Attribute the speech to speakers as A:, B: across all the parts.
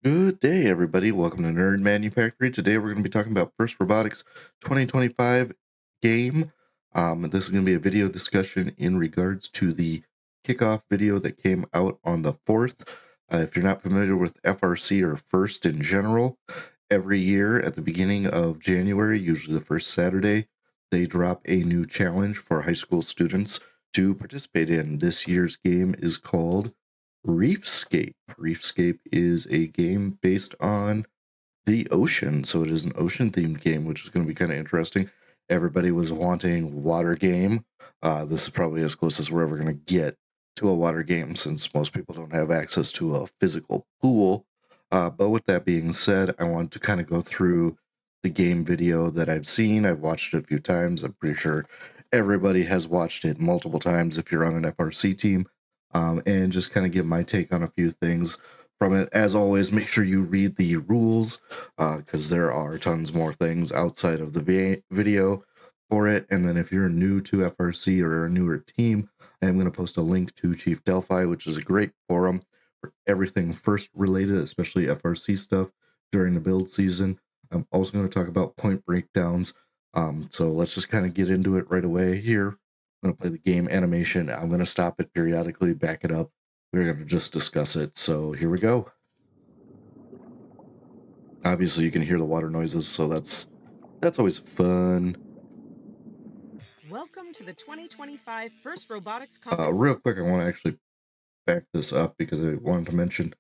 A: Good day, everybody. Welcome to Nerd Manufactory. Today we're going to be talking about First Robotics 2025 game. This is going to be a video discussion in regards to the kickoff video that came out on the 4th. If you're not familiar with FRC or First in general, every year at the beginning of January, usually the first Saturday, they drop a new challenge for high school students to participate in. This year's game is called Reefscape. Reefscape is a game based on the ocean, so it is an ocean themed game, which is going to be kind of interesting. Everybody was wanting water game. This is probably as close as we're ever going to get to a water game, since most people don't have access to a physical pool. But with that being said, I want to kind of go through the game video that I've seen. I've watched it a few times. I'm pretty sure everybody has watched it multiple times if you're on an FRC team. And just kind of give my take on a few things from it. As always, make sure you read the rules, because there are tons more things outside of the video for it. And then if you're new to FRC or a newer team, I'm going to post a link to Chief Delphi, which is a great forum for everything first related, especially FRC stuff during the build season. I'm also going to talk about point breakdowns. So let's just kind of get into it right away here. I'm going to play the game animation. I'm going to stop it periodically, back it up. We're going to just discuss it. So here we go. Obviously, you can hear the water noises, so that's always fun.
B: Welcome to the 2025 First Robotics
A: Real quick, I want to actually back this up because I wanted to mention.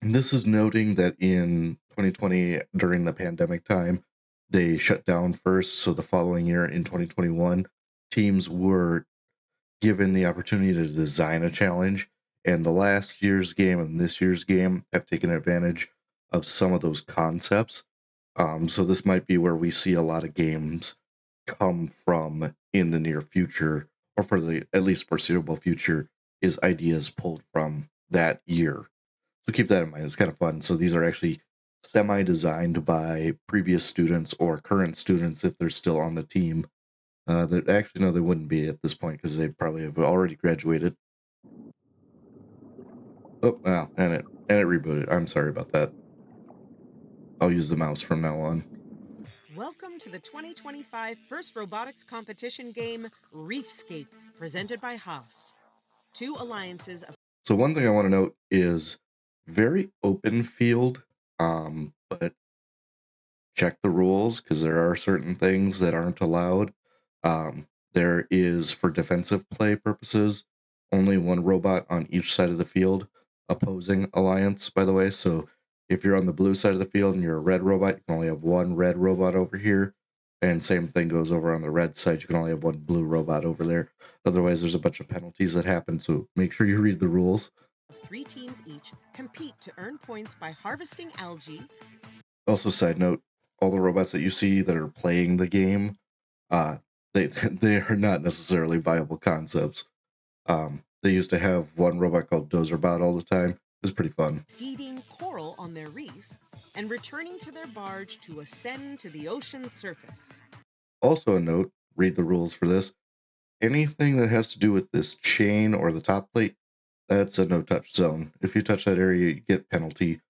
A: This is noting that in 2020, during the pandemic time, they shut down first. So the following year, in 2021, teams were given the opportunity to design a challenge, and the last year's game and this year's game have taken advantage of some of those concepts. So this might be where we see a lot of games come from in the near future, or for the at least foreseeable future, is ideas pulled from that year. So keep that in mind. It's kind of fun. So these are actually semi-designed by previous students or current students if they're still on the team. That actually, no, they wouldn't be at this point because they probably have already graduated. Oh, wow, and it rebooted. I'm sorry about that. I'll use the mouse from now on.
B: Welcome to the 2025 First Robotics Competition game, Reefscape, presented by Haas. Two alliances of...
A: So one thing I want to note is very open field, but check the rules because there are certain things that aren't allowed. There is, for defensive play purposes, only one robot on each side of the field, opposing alliance, by the way. So if you're on the blue side of the field and you're a red robot, you can only have one red robot over here. And same thing goes over on the red side. You can only have one blue robot over there. Otherwise, there's a bunch of penalties that happen. So make sure you read the rules.
B: 3 teams each compete to earn points by harvesting algae.
A: Also, side note, all the robots that you see that are playing the game, they are not necessarily viable concepts. They used to have one robot called Dozerbot all the time. It was pretty fun.
B: Seeding coral on their reef and returning to their barge to ascend to the ocean's surface.
A: Also a note, read the rules for this. Anything that has to do with this chain or the top plate, that's a no-touch zone. If you touch that area, you get penalty.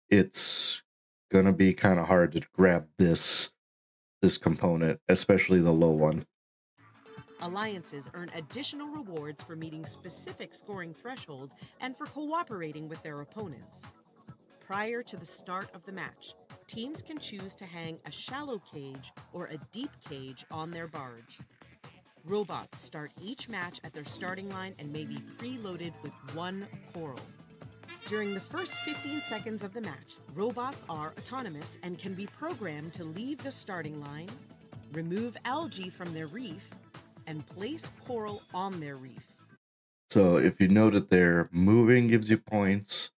A: It's gonna be kind of hard to grab this component, especially the low one.
B: Alliances earn additional rewards for meeting specific scoring thresholds and for cooperating with their opponents. Prior to the start of the match, teams can choose to hang a shallow cage or a deep cage on their barge. Robots start each match at their starting line and may be preloaded with one coral. During the first 15 seconds of the match, robots are autonomous and can be programmed to leave the starting line, remove algae from their reef, and place coral on their reef.
A: So if you noted there, moving gives you points,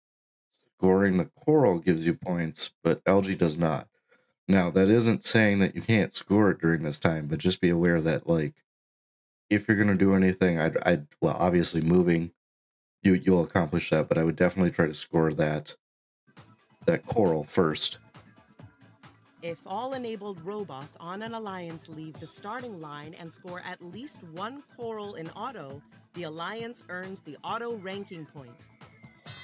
A: scoring the coral gives you points, but algae does not. Now, that isn't saying that you can't score it during this time, but just be aware that, like, if you're going to do anything, well, obviously moving, you'll accomplish that, but I would definitely try to score that coral first.
B: If all enabled robots on an alliance leave the starting line and score at least one coral in auto, the alliance earns the auto ranking point.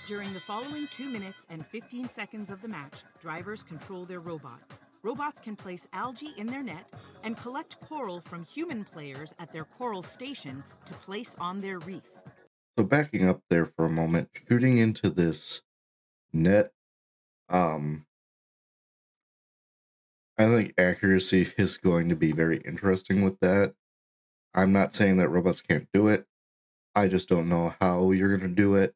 B: During the following 2 minutes and 15 seconds of the match, drivers control their robot. Robots can place algae in their net and collect coral from human players at their coral station to place on their reef.
A: So backing up there for a moment, shooting into this net, um, I think accuracy is going to be very interesting with that. I'm not saying that robots can't do it. I just don't know how you're going to do it.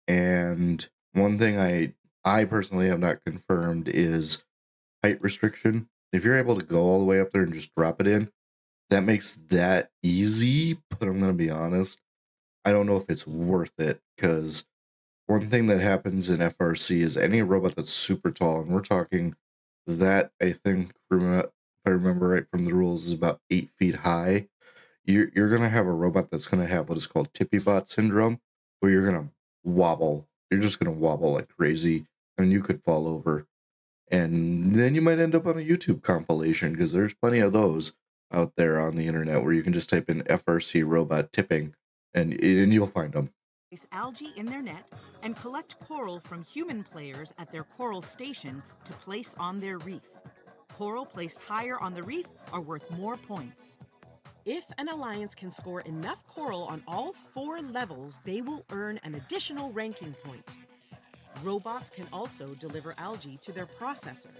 A: And one thing I personally have not confirmed is height restriction. If you're able to go all the way up there and just drop it in, that makes that easy. But I'm going to be honest, I don't know if it's worth it, because one thing that happens in FRC is any robot that's super tall, and we're talking that, I think, if I remember right from the rules, is about 8 feet high. You're gonna have a robot that's gonna have what is called tippy bot syndrome, where you're gonna wobble. You're just gonna wobble like crazy, and you could fall over, and then you might end up on a YouTube compilation, because there's plenty of those out there on the internet where you can just type in FRC robot tipping, and you'll find them.
B: Place algae in their net and collect coral from human players at their coral station to place on their reef. Coral placed higher on the reef are worth more points. If an alliance can score enough coral on all 4 levels, they will earn an additional ranking point. Robots can also deliver algae to their processor.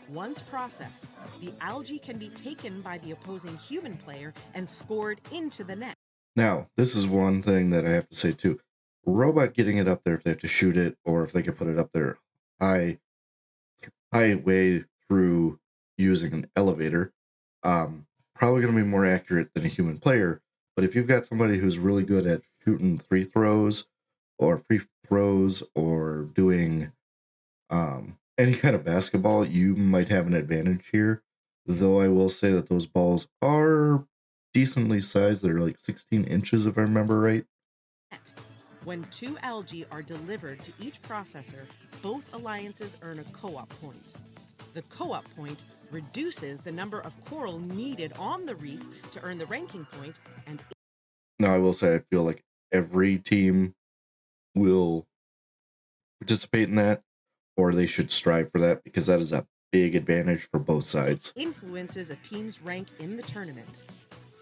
B: Once processed, the algae can be taken by the opposing human player and scored into the net.
A: Now, this is one thing that I have to say too. Robot getting it up there, if they have to shoot it, or if they can put it up there high, high way through using an elevator, probably going to be more accurate than a human player. But if you've got somebody who's really good at shooting free throws or free throws or doing any kind of basketball, you might have an advantage here. Though I will say that those balls are decently sized. They're like 16 inches, if I remember right.
B: When 2 algae are delivered to each processor, both alliances earn a co-op point. The co-op point reduces the number of coral needed on the reef to earn the ranking point, and
A: Now, I will say I feel like every team will participate in that, or they should strive for that, because that is a big advantage for both sides.
B: influences a team's rank in the tournament.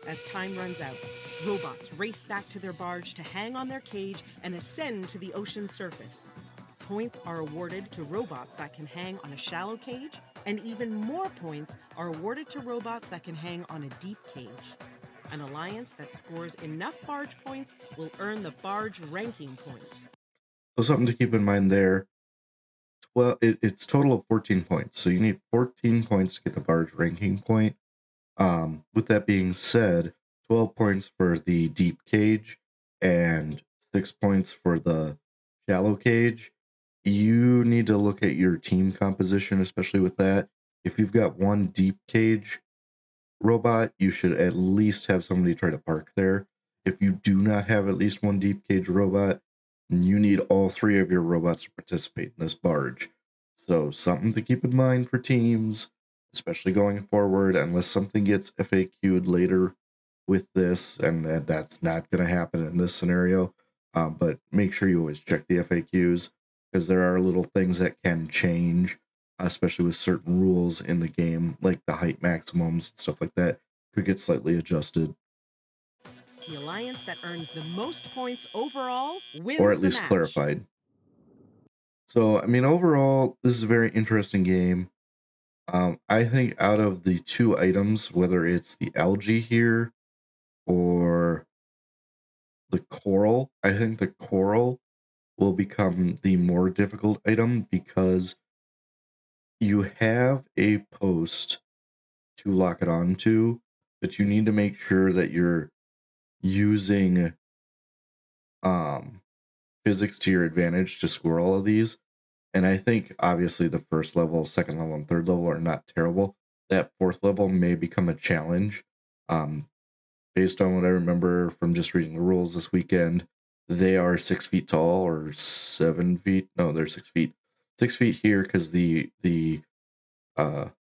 B: As time runs out, robots race back to their barge to hang on their cage and ascend to the ocean surface. Points are awarded to robots that can hang on a shallow cage, and even more points are awarded to robots that can hang on a deep cage. An alliance that scores enough barge points will earn the barge ranking point.
A: So something to keep in mind there. Well, it's total of 14 points. So you need 14 points to get the barge ranking point. With that being said, 12 points for the deep cage and 6 points for the shallow cage. You need to look at your team composition, especially with that. If you've got one deep cage robot, you should at least have somebody try to park there. If you do not have at least one deep cage robot, you need all 3 of your robots to participate in this barge. So something to keep in mind for teams, especially going forward, unless something gets FAQ'd later with this, and that's not going to happen in this scenario. But make sure you always check the FAQs, because there are little things that can change, especially with certain rules in the game, like the height maximums and stuff like that, could get slightly adjusted,
B: The alliance that earns the most points overall wins
A: or at
B: the
A: least
B: match.
A: clarified. So, I mean, overall, this is a very interesting game. I think out of the 2 items, whether it's the algae here or the coral, I think the coral will become the more difficult item, because you have a post to lock it onto, but you need to make sure that you're using um, physics to your advantage to score all of these. And I think obviously the first level, second level, and third level are not terrible. That fourth level may become a challenge. Based on what I remember from just reading the rules this weekend, they are 6 feet tall, or 7 feet. No, they're 6 feet. 6 feet here, because the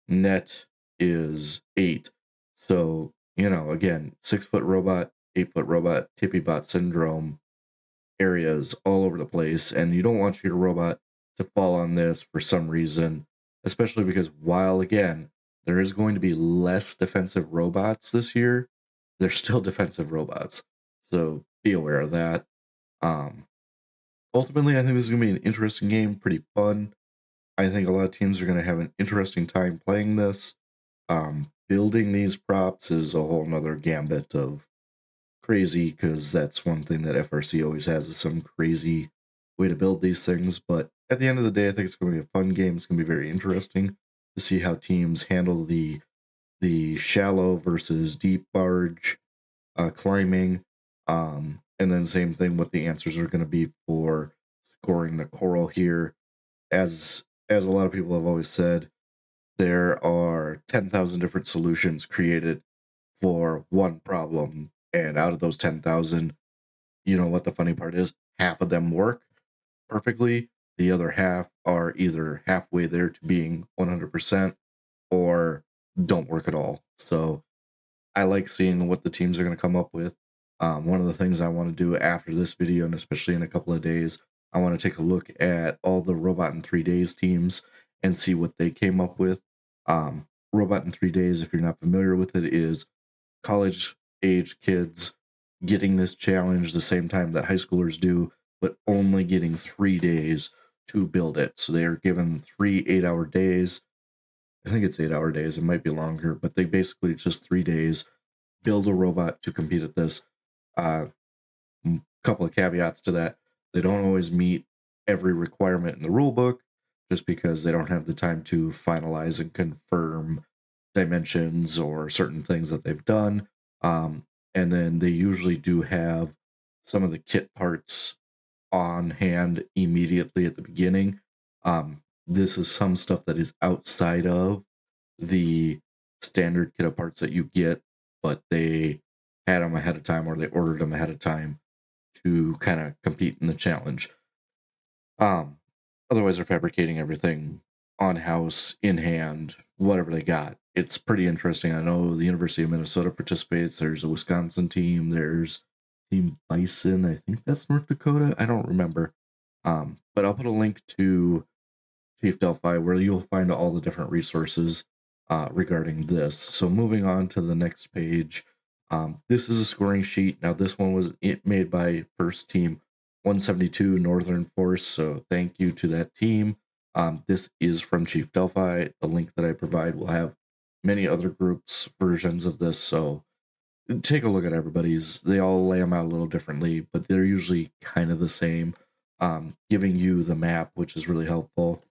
A: net is 8. So, again, 6-foot robot, 8-foot robot, tippy bot syndrome. areas all over the place, and you don't want your robot to fall on this for some reason, especially because while again there is going to be less defensive robots this year, there's still defensive robots. So be aware of that. Um, Ultimately, I think this is going to be an interesting game, pretty fun. I think a lot of teams are going to have an interesting time playing this. Building these props is a whole nother gambit of crazy, because that's one thing that FRC always has, is some crazy way to build these things. But at the end of the day, I think it's going to be a fun game. It's going to be very interesting to see how teams handle the shallow versus deep barge climbing. And then same thing, what the answers are going to be for scoring the coral here. As a lot of people have always said, there are 10,000 different solutions created for one problem, and out of those 10,000, you know what the funny part is? Half of them work perfectly. The other half are either halfway there to being 100% or don't work at all. So I like seeing what the teams are going to come up with. One of the things I want to do after this video, and especially in a couple of days, I want to take a look at all the Robot in 3 Days teams and see what they came up with. Robot in 3 Days, if you're not familiar with it, is college age kids getting this challenge the same time that high schoolers do, but only getting 3 days to build it. So they are given 3 8-hour days. I think it's 8-hour days. It might be longer, but they basically, it's just 3 days, build a robot to compete at this. Uh, Couple of caveats to that: they don't always meet every requirement in the rule book, just because they don't have the time to finalize and confirm dimensions or certain things that they've done. And then they usually do have some of the kit parts on hand immediately at the beginning. This is some stuff that is outside of the standard kit of parts that you get, but they had them ahead of time, or they ordered them ahead of time to kind of compete in the challenge. Um, Otherwise, they're fabricating everything on house, in hand, whatever they got. It's pretty interesting. I know the University of Minnesota participates. There's a Wisconsin team. There's Team Bison. I think that's North Dakota. I don't remember. But I'll put a link to Chief Delphi where you'll find all the different resources regarding this. So moving on to the next page. This is a scoring sheet. Now, this one was made by First Team 172 Northern Force, so thank you to that team. This is from Chief Delphi. The link that I provide will have many other groups' versions of this, so take a look at everybody's. They all lay them out a little differently, but they're usually kind of the same, giving you the map, which is really helpful.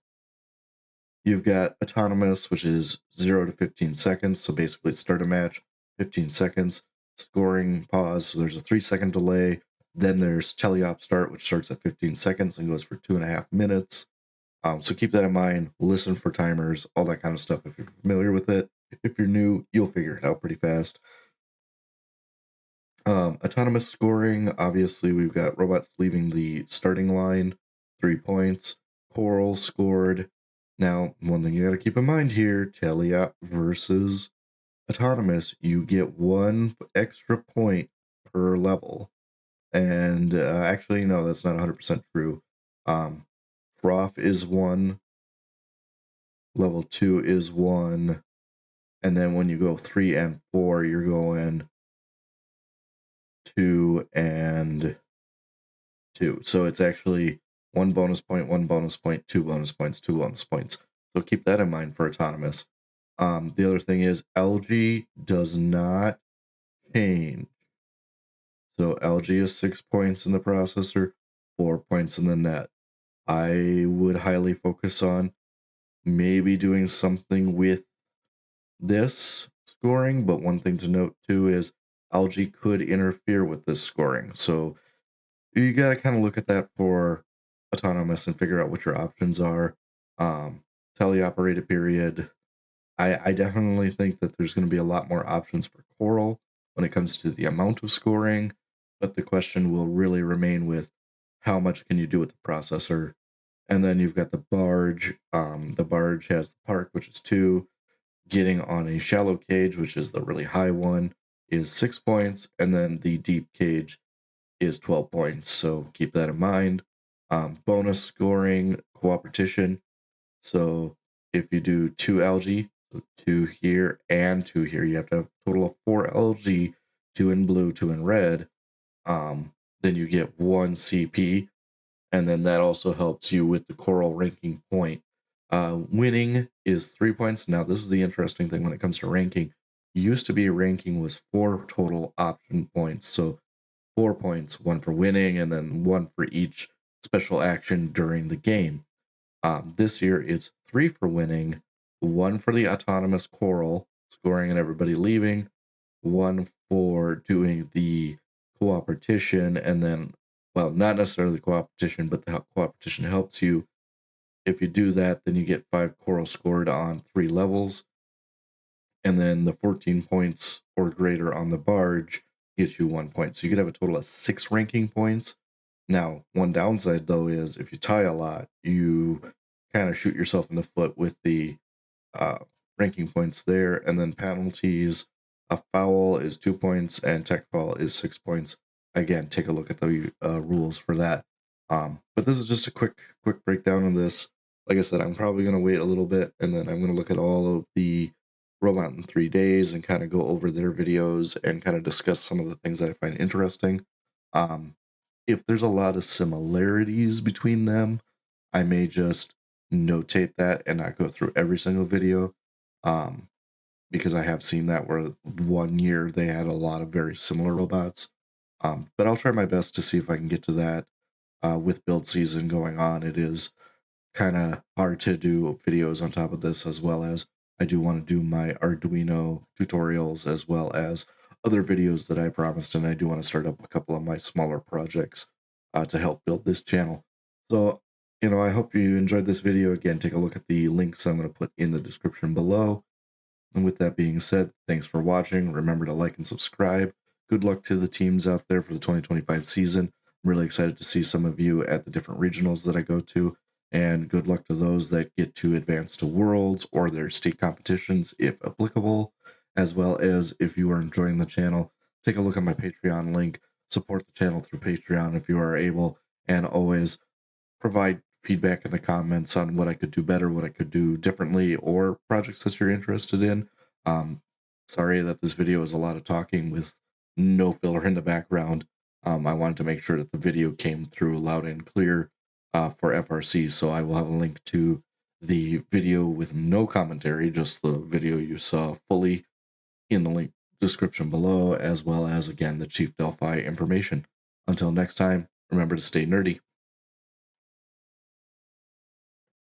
A: You've got autonomous, which is 0 to 15 seconds. So basically, start a match, 15 seconds. Scoring pause, so there's a 3-second delay. Then there's teleop start, which starts at 15 seconds and goes for 2.5 minutes. So keep that in mind. Listen for timers, all that kind of stuff if you're familiar with it. If you're new, you'll figure it out pretty fast. Autonomous scoring, obviously, we've got robots leaving the starting line, 3 points. Coral scored. Now, one thing you got to keep in mind here, teleop versus autonomous, you get 1 extra point per level. And actually, no, that's not 100% true. Prof is 1, level 2 is 1, and then when you go 3 and 4, you're going 2 and 2. So it's actually 1 bonus point, 1 bonus point, 2 bonus points, 2 bonus points. So keep that in mind for autonomous. The other thing is algae does not change. So algae is 6 points in the processor, 4 points in the net. I would highly focus on maybe doing something with this scoring, but one thing to note too is algae could interfere with this scoring. So you got to kind of look at that for autonomous and figure out what your options are. Teleoperated period. I definitely think that there's going to be a lot more options for Coral when it comes to the amount of scoring, but the question will really remain with how much can you do with the processor. And then you've got the barge. The barge has the park, which is 2. Getting on a shallow cage, which is the really high one, is 6 points. And then the deep cage is 12 points, so keep that in mind. Bonus scoring, cooperation. So if you do 2 algae, so 2 here and 2 here, you have to have a total of 4 algae, 2 in blue, 2 in red. Then you get 1 CP, and then that also helps you with the coral ranking point. Winning is 3 points. Now, this is the interesting thing when it comes to ranking. Used to be ranking was 4 total option points. So 4 points, 1 for winning, and then 1 for each special action during the game. This year, it's 3 for winning, 1 for the autonomous coral, scoring and everybody leaving, 1 for doing the cooperation, and then, well, not necessarily the cooperation, but the cooperation helps you. If you do that, then you get 5 coral scored on 3 levels, and then the 14 points or greater on the barge gets you 1 point. So you could have a total of 6 ranking points. Now, one downside though is if you tie a lot, you kind of shoot yourself in the foot with the uh, ranking points there, and then penalties. A foul is 2 points, and tech foul is 6 points. Again, take a look at the rules for that. But this is just a quick breakdown of this. Like I said, I'm probably going to wait a little bit, and then I'm going to look at all of the Robot in 3 days and kind of go over their videos and kind of discuss some of the things that I find interesting. If there's a lot of similarities between them, I may just notate that and not go through every single video, because I have seen that where one year they had a lot of very similar robots. But I'll try my best to see if I can get to that. With build season going on, it is kind of hard to do videos on top of this, as well as I do want to do my Arduino tutorials as well as other videos that I promised, and I do want to start up a couple of my smaller projects to help build this channel. So, I hope you enjoyed this video. Again, take a look at the links I'm going to put in the description below. And with that being said, thanks for watching. Remember to like and subscribe. Good luck to the teams out there for the 2025 season. I'm really excited to see some of you at the different regionals that I go to. And good luck to those that get to advance to Worlds or their state competitions, if applicable. As well as, if you are enjoying the channel, take a look at my Patreon link. Support the channel through Patreon if you are able. And always provide feedback in the comments on what I could do better, what I could do differently, or projects that you're interested in. Sorry that this video is a lot of talking with no filler in the background. I wanted to make sure that the video came through loud and clear for FRC, so I will have a link to the video with no commentary, just the video you saw fully, in the link description below, as well as, again, the Chief Delphi information. Until next time, remember to stay nerdy.